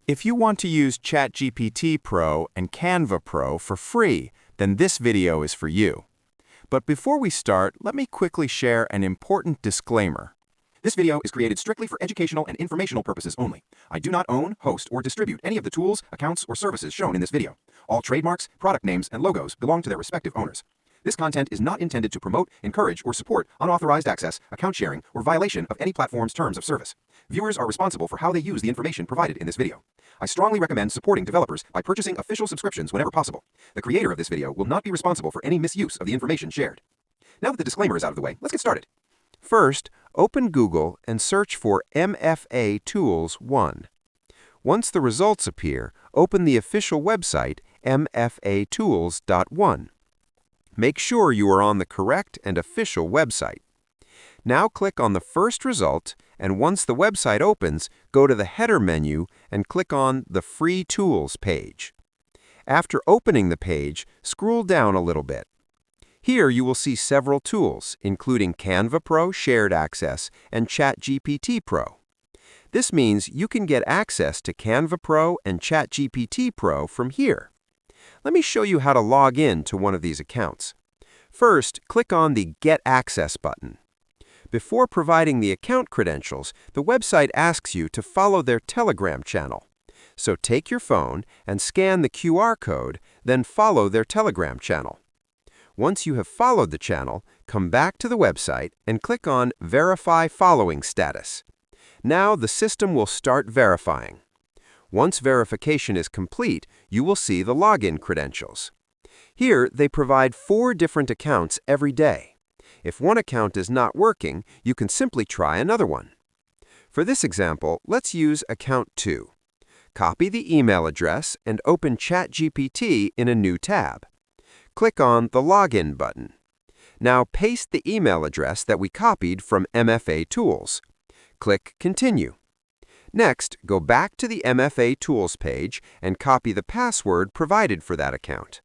If you want to use ChatGPT Pro and Canva Pro for free, then this video is for you. But before we start, let me quickly share an important disclaimer. This video is created strictly for educational and informational purposes only. I do not own, host, or distribute any of the tools, accounts, or services shown in this video. All trademarks, product names, and logos belong to their respective owners. This content is not intended to promote, encourage, or support unauthorized access, account sharing, or violation of any platform's terms of service. Viewers are responsible for how they use the information provided in this video. I strongly recommend supporting developers by purchasing official subscriptions whenever possible. The creator of this video will not be responsible for any misuse of the information shared. Now that the disclaimer is out of the way, let's get started. First, open Google and search for MFA Tools 1. Once the results appear, open the official website mfatools.1. Make sure you are on the correct and official website. Now click on the first result, and once the website opens, go to the header menu and click on the Free Tools page. After opening the page, scroll down a little bit. Here you will see several tools, including Canva Pro Shared Access and ChatGPT Pro. This means you can get access to Canva Pro and ChatGPT Pro from here. Let me show you how to log in to one of these accounts. First, click on the Get Access button. Before providing the account credentials, the website asks you to follow their Telegram channel. So take your phone and scan the QR code, then follow their Telegram channel. Once you have followed the channel, come back to the website and click on Verify Following Status. Now the system will start verifying. Once verification is complete, you will see the login credentials. Here, they provide 4 different accounts every day. If one account is not working, you can simply try another one. For this example, let's use account 2. Copy the email address and open ChatGPT in a new tab. Click on the Login button. Now paste the email address that we copied from MFA Tools. Click Continue. Next, go back to the MFA Tools page and copy the password provided for that account.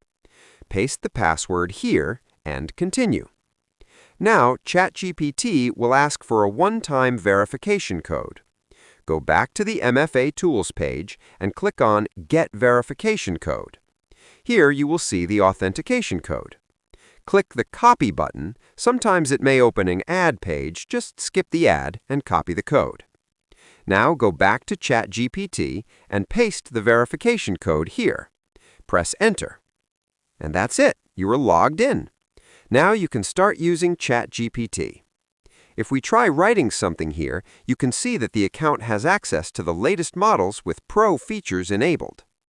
Paste the password here and continue. Now, ChatGPT will ask for a one-time verification code. Go back to the MFA Tools page and click on Get Verification Code. Here you will see the authentication code. Click the Copy button. Sometimes it may open an ad page. Just skip the ad and copy the code. Now go back to ChatGPT and paste the verification code here. Press Enter. And that's it. You are logged in. Now you can start using ChatGPT. If we try writing something here, you can see that the account has access to the latest models with Pro features enabled.